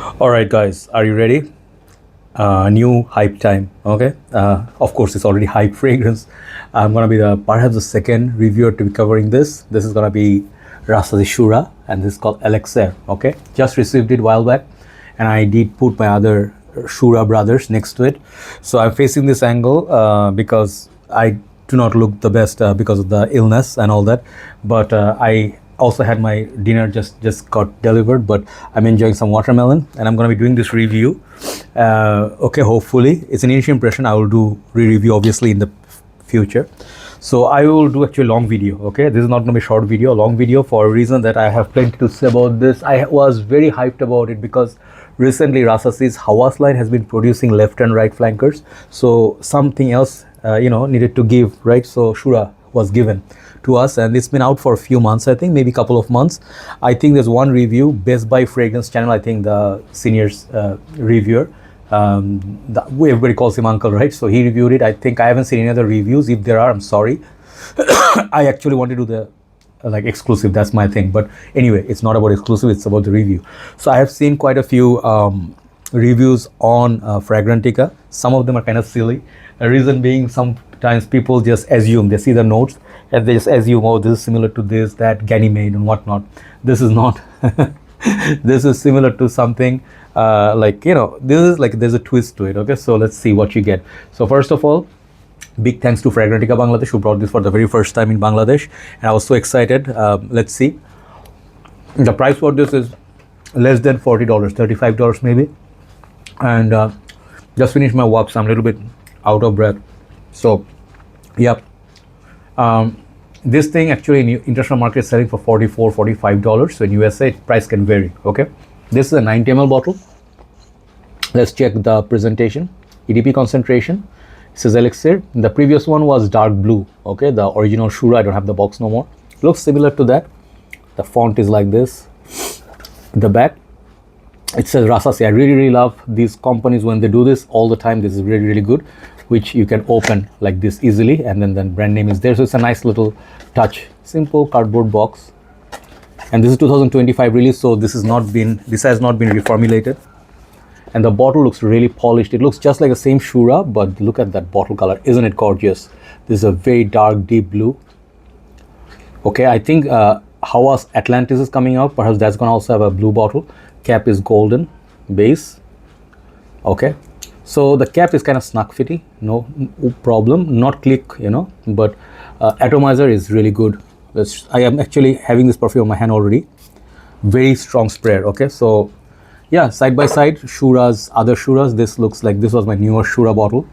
All right, guys, are you ready? New hype time. Okay. Of course, it's already hype fragrance. I'm gonna be the perhaps the second reviewer to be covering this. This is gonna be Rasasi Shuhrah, and this is called Elixir. Okay. Just received it a while back, and I did put my other Shura brothers next to it. So I'm facing this angle because I do not look the best because of the illness and all that. But I also had my dinner just got delivered, but I'm enjoying some watermelon, and I'm gonna be doing this review. Okay, hopefully it's an initial impression. I will do re-review obviously in the future. So I will do actually long video. Okay, this is not gonna be short video, a long video, for a reason that I have plenty to say about this. I was very hyped about it because recently Rasasi's Hawas line has been producing left and right flankers, so something else needed to give, right? So Shura was given to us, and it's been out for a few months, I think, maybe a couple of months. I think there's one review, Best Buy Fragrance channel, I think the seniors reviewer, everybody calls him uncle, right? So he reviewed it. I think I haven't seen any other reviews. If there are, I'm sorry. I actually want to do the like exclusive, that's my thing. But anyway, it's not about exclusive, it's about the review. So I have seen quite a few reviews on Fragrantica. Some of them are kind of silly. The reason being, sometimes people just assume, they see the notes and they just assume, oh, this is similar to this, that Ganymede and whatnot. This is not. This is similar to something this is like, there's a twist to it. Okay, so let's see what you get. So first of all, big thanks to Fragrantica Bangladesh, who brought this for the very first time in Bangladesh, and I was so excited. Let's see. The price for this is less than $40, $35 maybe. And just finished my walk, so I'm a little bit out of breath. So, yep. This thing actually in international market is selling for $44, $45. So in USA, price can vary. Okay. This is a 90 ml bottle. Let's check the presentation. EDP concentration. This is Elixir. The previous one was dark blue. Okay, the original Shura. I don't have the box no more. Looks similar to that. The font is like this. The back, it says Rasasi. I really love these companies when they do this all the time. This is really good, which you can open like this easily, and then brand name is there. So it's a nice little touch. Simple cardboard box. And this is 2025 release, so this has not been reformulated. And the bottle looks really polished. It looks just like the same Shura, but look at that bottle color. Isn't it gorgeous? This is a very dark, deep blue. Okay, I think Hawas Atlantis is coming out. Perhaps that's gonna also have a blue bottle. Cap is golden base. Okay, so the cap is kind of snug fitty, no problem, not click, but atomizer is really good. I am actually having this perfume on my hand already. Very strong sprayer. Okay, so yeah, side by side, Shura's, other Shuras. This looks like, this was my newer Shura bottle.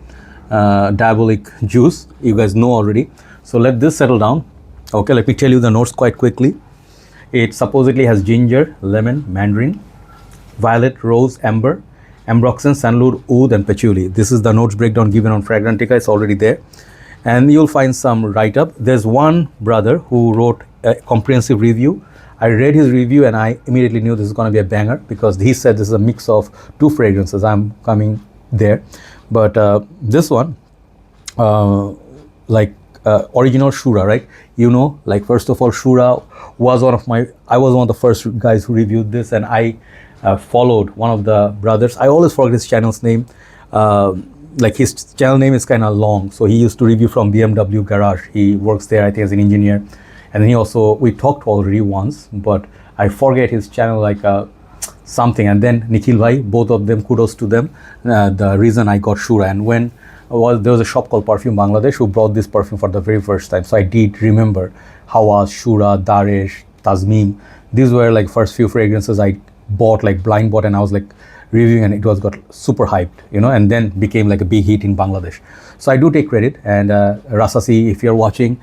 Diabolic juice, you guys know already. So let this settle down. Okay, let me tell you the notes quite quickly. It supposedly has ginger, lemon, mandarin, violet, rose, amber, ambroxan, sandalwood, oud, and patchouli. This is the notes breakdown given on Fragrantica. It's already there. And you'll find some write-up. There's one brother who wrote a comprehensive review. I read his review and I immediately knew this is going to be a banger, because he said this is a mix of two fragrances. I'm coming there. But this one, original Shura, right? Like, first of all, Shura was I was one of the first guys who reviewed this, and I followed one of the brothers. I always forget his channel's name. Like, his channel name is kind of long, so he used to review from BMW garage. He works there, I think, as an engineer. And then he also, we talked already once, but I forget his channel, like something. And then Nikhil Bhai, both of them, kudos to them, the reason I got Shura. And when there was a shop called Perfume Bangladesh who brought this perfume for the very first time, so I did remember Hawas, Shura, Daresh, Tasmim. These were like first few fragrances I bought, like blind bought, and I was like reviewing, and it got super hyped, and then became like a big hit in Bangladesh. So I do take credit. And Rasasi, if you're watching,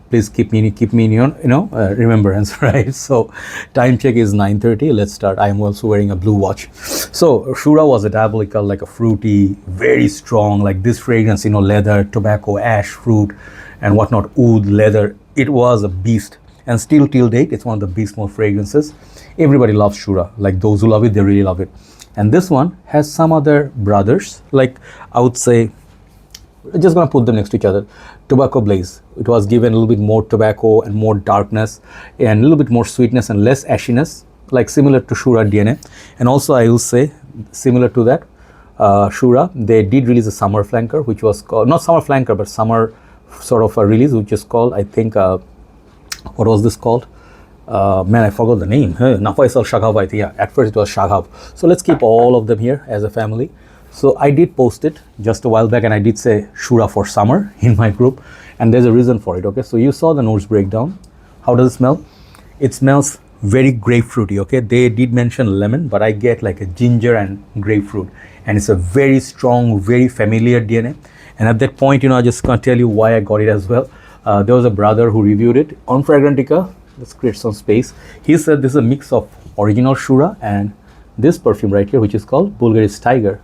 please keep me in remembrance, right? So time check is 9:30. Let's start. I am also wearing a blue watch. So Shura was a diabolical, like a fruity, very strong, like this fragrance, leather, tobacco, ash, fruit, and whatnot, oud, leather. It was a beast, and still till date, it's one of the beast mode fragrances. Everybody loves Shura. Like, those who love it, they really love it. And this one has some other brothers, like, I would say, just gonna put them next to each other. Tobacco Blaze. It was given a little bit more tobacco and more darkness, and a little bit more sweetness and less ashiness. like similar to Shura DNA. And also I will say similar to that, Shura, they did release a summer flanker, which was called, not summer flanker, but summer sort of a release, which is called, I think, what was this called? Man, I forgot the name. Nafaisal Shaghav, I think. Yeah, at first it was Shaghav. So let's keep all of them here as a family. So I did post it just a while back, and I did say Shura for summer in my group, and there's a reason for it. Okay, so you saw the notes breakdown. How does it smell? It smells very grapefruity. Okay, they did mention lemon, but I get like a ginger and grapefruit, and it's a very strong, very familiar DNA. And at that point, I just can't tell you why I got it as well. There was a brother who reviewed it on Fragrantica. Let's create some space. He said this is a mix of original Shura and this perfume right here, which is called Bulgari's Tiger.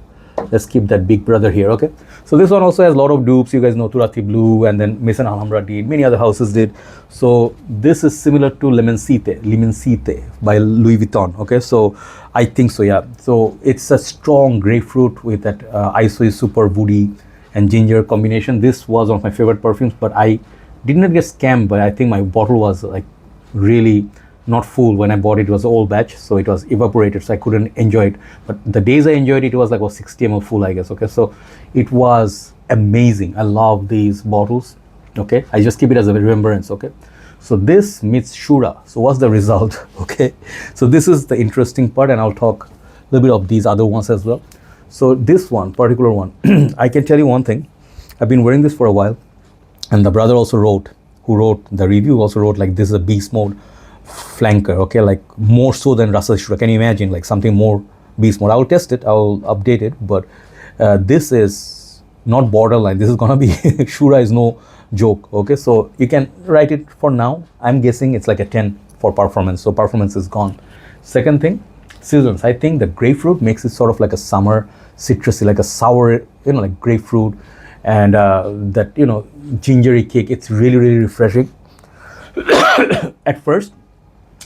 Let's keep that big brother here. Okay, so this one also has a lot of dupes. You guys know Turati Blue, and then Maison Alhambra did, many other houses did. So this is similar to Limencite by Louis Vuitton. Okay, so I think so, yeah. So it's a strong grapefruit with that ISO super woody and ginger combination. This was one of my favorite perfumes, but I did not get scammed. But I think my bottle was like really not full when I bought it. It was old batch, so it was evaporated, so I couldn't enjoy it. But the days I enjoyed it, it was like 60 ml full, I guess. Okay, so it was amazing. I love these bottles. Okay, I just keep it as a remembrance. Okay, so this meets Shura. So what's the result? Okay, so this is the interesting part, and I'll talk a little bit of these other ones as well. So this one, particular one, I can tell you one thing. I've been wearing this for a while, and the brother also who wrote the review also wrote like this is a beast mode flanker. Okay, like more so than Rasasi Shuhrah. Can you imagine like something more beast mode? I will test it, I will update it, but this is not borderline. This is gonna be Shura is no joke. Okay, so you can write it for now. I'm guessing it's like a 10 for performance, so performance is gone. Second thing, seasons. I think the grapefruit makes it sort of like a summer citrusy, like a sour, like grapefruit, and that gingery kick. It's really, really refreshing. At first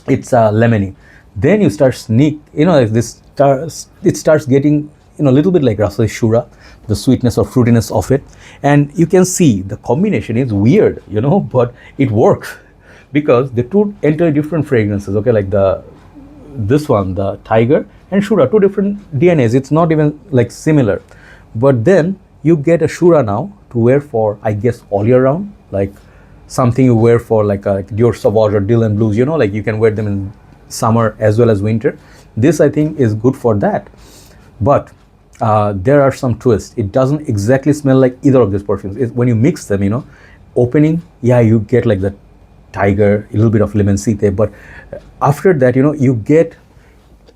it's lemony, then you start it starts getting a little bit like Rasasi Shuhrah, the sweetness or fruitiness of it, and you can see the combination is weird, but it works because the two entirely different fragrances. Okay, like this one, the Tiger and Shura, two different DNAs. It's not even like similar, but then you get a Shura now to wear for, I guess, all year round, like something you wear for like Dior Sauvage or Dylan Blues, like you can wear them in summer as well as winter. This I think is good for that, but there are some twists. It doesn't exactly smell like either of these perfumes. When you mix them, opening, yeah, you get like the Tiger, a little bit of Limencite, but after that, you get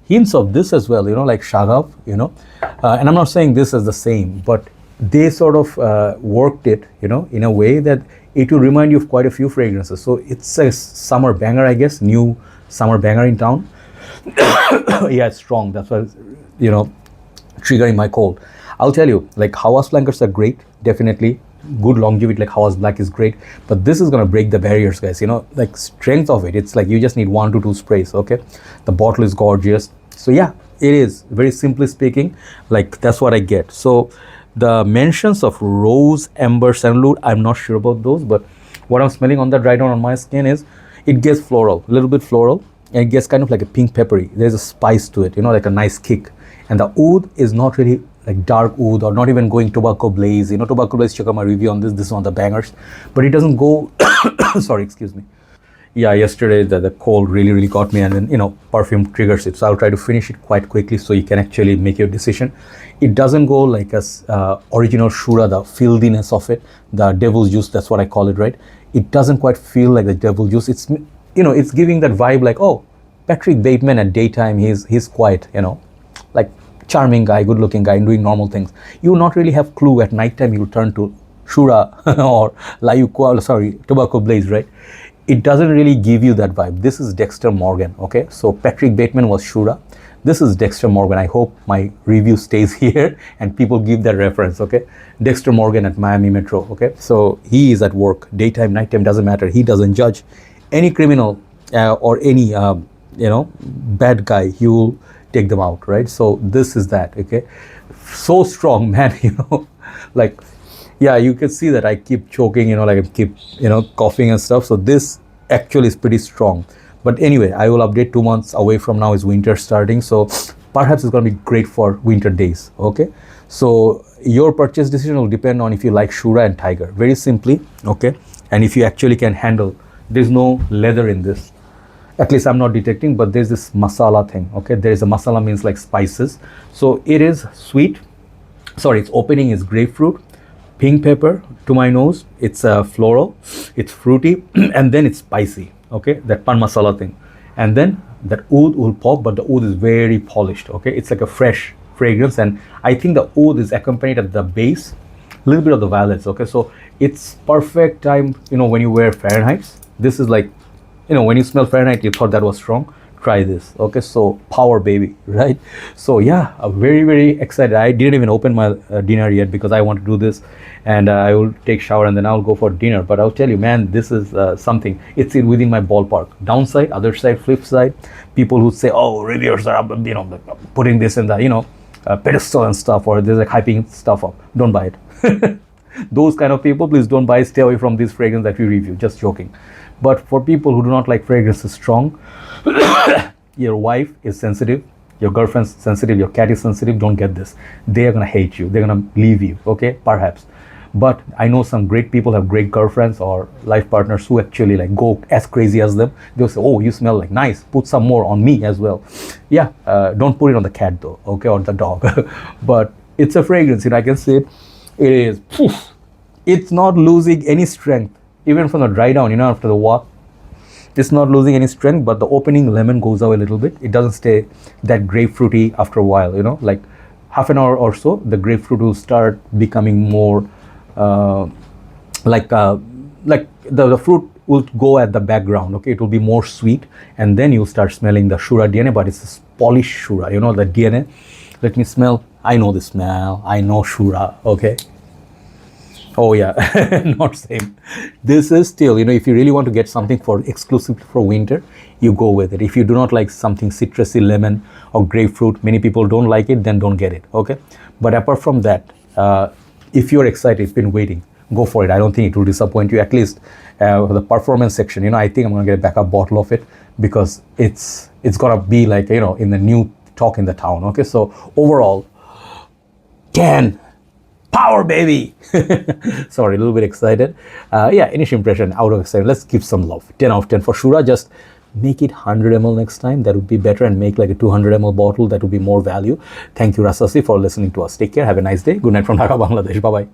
hints of this as well, like Shaghav, and I'm not saying this is the same, but they sort of worked it, in a way that it will remind you of quite a few fragrances. So it's a summer banger, I guess, new summer banger in town. Yeah, it's strong. That's why, triggering my cold. I'll tell you, like Hawas flankers are great, definitely. Good longevity, like Hawas Black is great, but this is gonna break the barriers, guys. Like strength of it. It's like you just need 1 to 2 sprays. Okay, the bottle is gorgeous. So yeah, it is very simply speaking, like that's what I get. So the mentions of rose, amber, sandalwood, I'm not sure about those, but what I'm smelling on that right now on my skin is it gets floral, a little bit floral, and it gets kind of like a pink peppery. There's a spice to it, like a nice kick. And the oud is not really like dark oud or not even going tobacco blaze. Tobacco blaze, check out my review on this. This is one of the bangers, but it doesn't go, sorry, excuse me. Yeah, yesterday the cold really got me, and then perfume triggers it. So I'll try to finish it quite quickly so you can actually make your decision. It doesn't go like a original Shura, the filthiness of it, the devil's juice, that's what I call it, right? It doesn't quite feel like the devil's juice. It's it's giving that vibe like, oh, Patrick Bateman at daytime, he's quite, like charming guy, good looking guy, and doing normal things. You will not really have clue at nighttime you'll turn to Shura or Tobacco Blaze, right? It doesn't really give you that vibe. This is Dexter Morgan, okay? So Patrick Bateman was Shura. This is Dexter Morgan. I hope my review stays here and people give that reference, okay? Dexter Morgan at Miami Metro, okay? So he is at work, daytime, nighttime, doesn't matter. He doesn't judge any criminal or any, bad guy. He will take them out, right? So this is that, okay? So strong, man, like, yeah, you can see that I keep choking, like I keep, coughing and stuff. So this actually is pretty strong. But anyway, I will update. 2 months away from now is winter starting, so perhaps it's going to be great for winter days. Okay, so your purchase decision will depend on if you like Shura and Tiger, very simply. Okay, and if you actually can handle, there's no leather in this, at least I'm not detecting, but there's this masala thing. Okay, there is a masala, means like spices, so it is sweet. Sorry, its opening is grapefruit, pink pepper to my nose, it's floral, it's fruity, and then it's spicy. Okay, that pan masala thing, and then that oud will pop, but the oud is very polished. Okay, it's like a fresh fragrance, and I think the oud is accompanied at the base, a little bit of the violets. Okay, so it's perfect time, when you wear Fahrenheits. This is like, when you smell Fahrenheit, you thought that was strong, try this. Okay, so power baby, right? So yeah, I'm very, very excited. I didn't even open my dinner yet because I want to do this, and I will take shower and then I'll go for dinner. But I'll tell you, man, this is something. It's within my ballpark. Downside, other side, flip side, people who say, oh, reviewers are putting this in the pedestal and stuff, or they're like hyping stuff up. Don't buy it. Those kind of people, please don't buy. Stay away from this fragrance that we review. Just joking. But for people who do not like fragrances strong, your wife is sensitive, your girlfriend's sensitive, your cat is sensitive, don't get this. They are gonna hate you. They're gonna leave you. Okay, perhaps. But I know some great people have great girlfriends or life partners who actually like go as crazy as them. They'll say, oh, you smell like nice, put some more on me as well. Yeah, don't put it on the cat though, okay, or the dog. But it's a fragrance, I can say it is, poof, it's not losing any strength. Even from the dry down, after the walk, it's not losing any strength, but the opening lemon goes away a little bit. It doesn't stay that grapefruity after a while, like half an hour or so, the grapefruit will start becoming more like the fruit will go at the background. Okay, it will be more sweet, and then you'll start smelling the Shura DNA, but it's this polished Shura, the DNA. Let me smell. I know the smell. I know Shura. Okay. Oh yeah, not same. This is still, if you really want to get something for exclusively for winter, you go with it. If you do not like something citrusy, lemon or grapefruit, many people don't like it, then don't get it. Okay, but apart from that, if you're excited, been waiting, go for it. I don't think it will disappoint you. At least the performance section, I think I'm gonna get a backup bottle of it, because it's gonna be like, in the new talk in the town. Okay, so overall, 10. Power baby. Sorry, a little bit excited. Yeah, initial impression out of excitement. Let's give some love. 10 out of 10 for Shura. Just make it 100 ml next time. That would be better, and make like a 200 ml bottle. That would be more value. Thank you, Rasasi, for listening to us. Take care. Have a nice day. Good night from Dhaka, Bangladesh. Bye bye.